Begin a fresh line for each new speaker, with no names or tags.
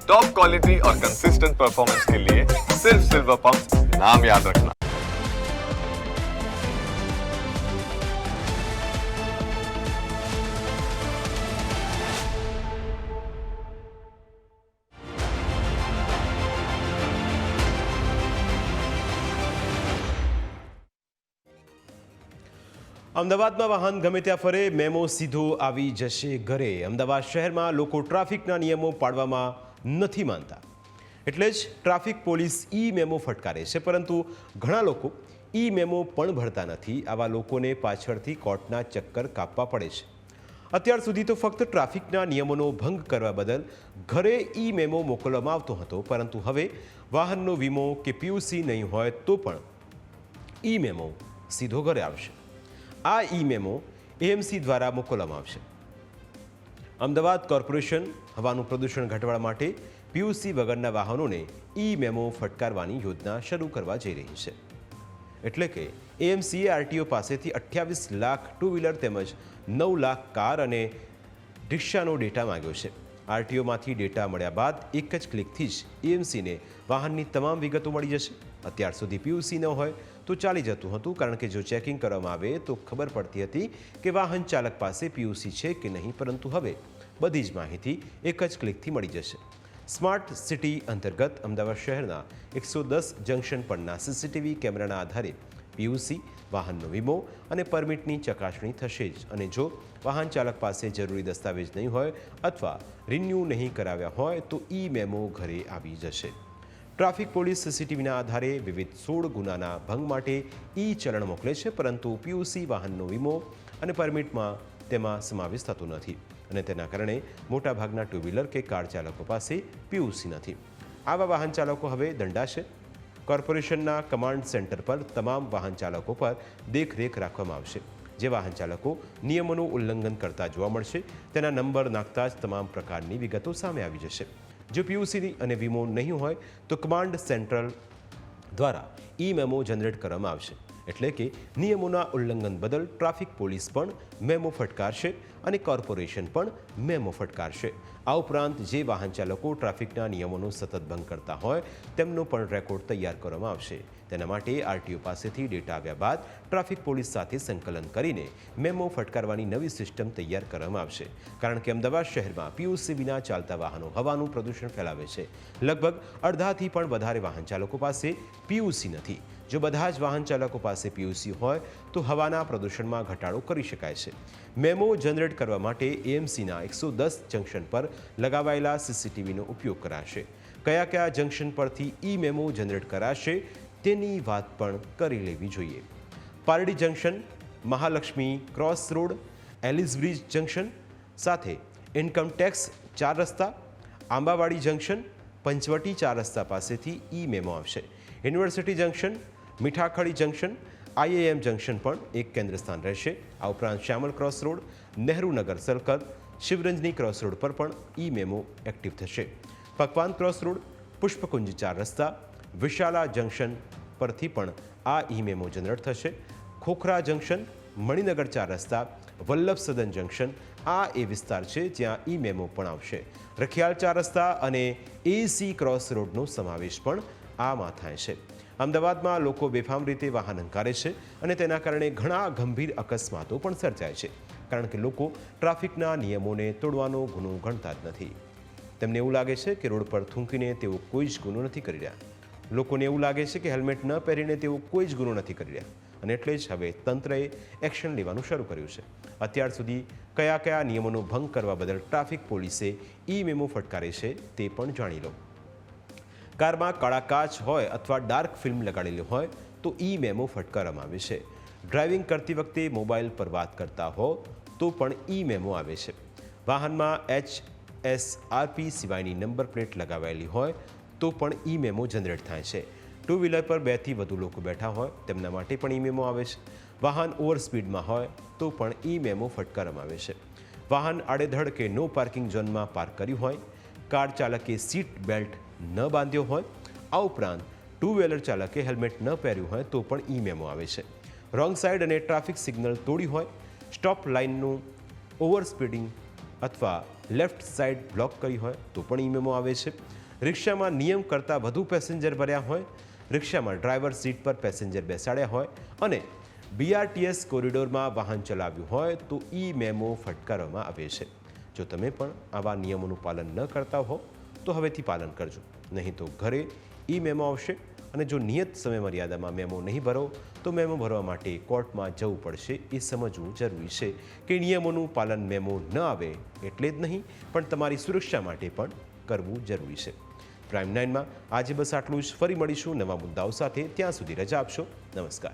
Top quality और consistent performance के लिए सिर्फ सिल्वर पंप नाम याद रखना।
અમદાવાદમાં વાહન ગમે ત્યાં ફરે, મેમો સીધો આવી જશે ઘરે। અમદાવાદ શહેરમાં લોકો ટ્રાફિકના નિયમો પાળવામાં નથી માનતા, એટલે જ ટ્રાફિક પોલીસ ઈ મેમો ફટકારે છે, પરંતુ ઘણા લોકો ઈ મેમો પણ ભરતા નથી। આવા લોકોને પાછળથી કોર્ટના ચક્કર કાપવા પડે છે। અત્યાર સુધી તો ફક્ત ટ્રાફિકના નિયમોનો ભંગ કરવા બદલ ઘરે ઈ મેમો મોકલવામાં આવતો હતો, પરંતુ હવે વાહનનો વીમો કે પીયુસી નહીં હોય તો પણ ઈ મેમો સીધો ઘરે આવશે। આ ઈ મેમો એએમસી દ્વારા મોકલવામાં આવશે। અમદાવાદ કોર્પોરેશન હવાનું પ્રદૂષણ ઘટાડવા માટે પીયુસી વગરના વાહનોને ઈ મેમો ફટકારવાની યોજના શરૂ કરવા જઈ રહી છે। એટલે કે એએમસીએ આરટીઓ પાસેથી 28 લાખ ટુ વ્હીલર તેમજ 9 લાખ કાર અને રિક્ષાનો ડેટા માંગ્યો છે। આરટીઓમાંથી ડેટા મળ્યા બાદ એક જ ક્લિકથી જ એએમસીને વાહનની તમામ વિગતો મળી જશે। અત્યાર સુધી પીયુસી ન હોય તો ચાલી જતું હતું, કારણ કે જો ચેકિંગ કરવામાં આવે તો ખબર પડતી હતી કે વાહન ચાલક પાસે પીયુસી છે કે નહીં, પરંતુ હવે બધી જ માહિતી એક જ ક્લિકથી મળી જશે। સ્માર્ટ સિટી અંતર્ગત અમદાવાદ શહેરના 110 જંકશન પરના સીસીટીવી કેમેરાના આધારે પીયુસી, વાહનનો વીમો અને પરમિટની ચકાસણી થશે જ, અને જો વાહન ચાલક પાસે જરૂરી દસ્તાવેજ નહીં હોય અથવા રિન્યૂ નહીં કરાવ્યા હોય તો ઈ મેમો ઘરે આવી જશે। ટ્રાફિક પોલીસ સીસીટીવીના આધારે વિવિધ 16 ગુનાના ભંગ માટે ઈ ચલણ મોકલે છે, પરંતુ પીયુસી, વાહનનો વીમો અને પરમિટમાં તેમાં સમાવેશ થતો નથી, અને તેના કારણે મોટાભાગના ટુ વ્હીલર કે કાર ચાલકો પાસે પીયુસી નથી। આવા વાહન ચાલકો હવે દંડાશે। કોર્પોરેશનના કમાન્ડ સેન્ટર પર તમામ વાહન ચાલકો પર દેખરેખ રાખવામાં આવશે। જે વાહન ચાલકો નિયમોનું ઉલ્લંઘન કરતા જોવા મળશે તેના નંબર નાખતા જ તમામ પ્રકારની વિગતો સામે આવી જશે। જો પીયુસી અને વીમો નહીં હોય તો કમાન્ડ સેન્ટ્રલ દ્વારા ઈ મેમો જનરેટ કરવામાં આવશે, એટલે કે નિયમોના ઉલ્લંઘન બદલ ટ્રાફિક પોલીસ પણ મેમો ફટકારશે અને કોર્પોરેશન પણ મેમો ફટકારશે। આ ઉપરાંત જે વાહન ચાલકો ટ્રાફિકના નિયમોનો સતત ભંગ કરતા હોય તેમનો પણ રેકોર્ડ તૈયાર કરવામાં આવશે। તેના માટે આરટીઓ પાસેથી ડેટા આવ્યા બાદ ટ્રાફિક પોલીસ સાથે સંકલન કરીને મેમો ફટકારવાની નવી સિસ્ટમ તૈયાર કરવામાં આવશે, કારણ કે અમદાવાદ શહેરમાં પીયુસી વિના ચાલતા વાહનો હવાનું પ્રદૂષણ ફેલાવે છે। લગભગ અડધાથી પણ વધારે વાહન ચાલકો પાસે પીયુસી નથી। જો બધા જ વાહન ચાલકો પાસે પીયુસી હોય તો હવાના પ્રદૂષણમાં ઘટાડો કરી શકાય છે। મેમો જનરેટ કરવા માટે એએમસીના 110 જંકશન પર લગાવાયેલા સીસીટીવીનો ઉપયોગ કરાશે। કયા કયા જંકશન પરથી ઈ મેમો જનરેટ કરાશે તેની વાત પણ કરી લેવી જોઈએ। Pardi junction, Mahalakshmi cross road, Ellis bridge junction સાથે ઇન્કમટેક્સ 4 રસ્તા, આંબાવાડી જંકશન, પંચવટી 4 રસ્તા પાસેથી ઈ મેમો આવશે। University junction, Mithakhadi junction, IIM junction પણ એક કેન્દ્ર સ્થાન રહેશે। આ ઉપરાંત Shyamal cross road, Nehrunagar circle, Shivranjani cross road પર પણ ઈ મેમો એક્ટિવ થશે। પકવાન ક્રોસ રોડ, પુષ્પકુંજ 4 રસ્તા, વિશાલા જંકશન પરથી પણ આ ઈ મેમો જનરેટ થશે। ખોખરા જંકશન, મણિનગર 4 રસ્તા, વલ્લભ સદન જંકશન, આ એ વિસ્તાર છે જ્યાં ઈ મેમો પણ આવશે। રખિયાલ 4 રસ્તા અને એસી ક્રોસ રોડનો સમાવેશ પણ આમાં થાય છે। અમદાવાદમાં લોકો બેફામ રીતે વાહન હંકારે છે અને તેના કારણે ઘણા ગંભીર અકસ્માતો પણ સર્જાય છે, કારણ કે લોકો ટ્રાફિકના નિયમોને તોડવાનો ગુનો ગણતા જ નથી। તેમને એવું લાગે છે કે રોડ પર થૂંકીને તેઓ કોઈ જ ગુનો નથી કરી રહ્યા। લોકોને એવું લાગે છે કે હેલ્મેટ ન પહેરીને તેઓ કોઈ જ ગુનો નથી કરી રહ્યા, અને એટલે જ હવે તંત્રએ એક્શન લેવાનું શરૂ કર્યું છે। અત્યાર સુધી કયા કયા નિયમોનો ભંગ કરવા બદલ ટ્રાફિક પોલીસે ઈ મેમો ફટકારે છે તે પણ જાણી લો। કારમાં કાળા કાચ હોય અથવા ડાર્ક ફિલ્મ લગાડેલી હોય તો ઈ મેમો ફટકારવામાં આવે છે। ડ્રાઇવિંગ કરતી વખતે મોબાઈલ પર વાત કરતા હો તો પણ ઈ મેમો આવે છે। વાહનમાં HSRP સિવાયની નંબર પ્લેટ લગાવાયેલી હોય તો પણ ઈ મેમો જનરેટ થાય છે। ટુ વ્હીલર પર 2 થી વધુ લોકો બેઠા હોય તેમના માટે પણ ઈ મેમો આવે છે। વાહન ઓવર સ્પીડમાં હોય તો પણ ઈ મેમો ફટકારવામાં આવે છે। વાહન આડેધડ કે નો પાર્કિંગ ઝોનમાં પાર્ક કર્યું હોય, કાર ચાલકે સીટ બેલ્ટ ન બાંધ્યો હોય, આ ઉપરાંત ટુ વ્હીલર ચાલકે હેલ્મેટ ન પહેર્યું હોય તો પણ ઈ મેમો આવે છે। રોંગ સાઈડ અને ટ્રાફિક સિગ્નલ તોડી હોય, સ્ટોપ લાઇનનું ઓવર સ્પીડિંગ અથવા લેફ્ટ સાઈડ બ્લોક કરી હોય તો પણ ઈ મેમો આવે છે. રિક્ષામાં નિયમ કરતાં વધુ પેસેન્જર ભર્યા હોય, રિક્ષામાં ડ્રાઈવર સીટ પર પેસેન્જર બેસાડ્યા હોય અને BRTS કોરિડોરમાં વાહન ચલાવ્યું હોય તો ઈ મેમો ફટકારવામાં આવે છે. જો તમે પણ આવા નિયમોનું પાલન ન કરતા હો તો હવેથી પાલન કરજો, નહીં તો ઘરે ઈ મેમો આવશે અને જો નિયત સમય મર્યાદામાં મેમો નહીં ભરો તો મેમો ભરવા માટે કોર્ટમાં જવું પડશે. એ સમજવું જરૂરી છે કે નિયમોનું પાલન મેમો ન આવે એટલે જ નહીં પણ તમારી સુરક્ષા માટે પણ કરવું જરૂરી છે. પ્રાઇમ 9માં આજે બસ આટલું જ. ફરી મળીશું નવા મુદ્દાઓ સાથે. ત્યાં સુધી રજા આપશો. નમસ્કાર.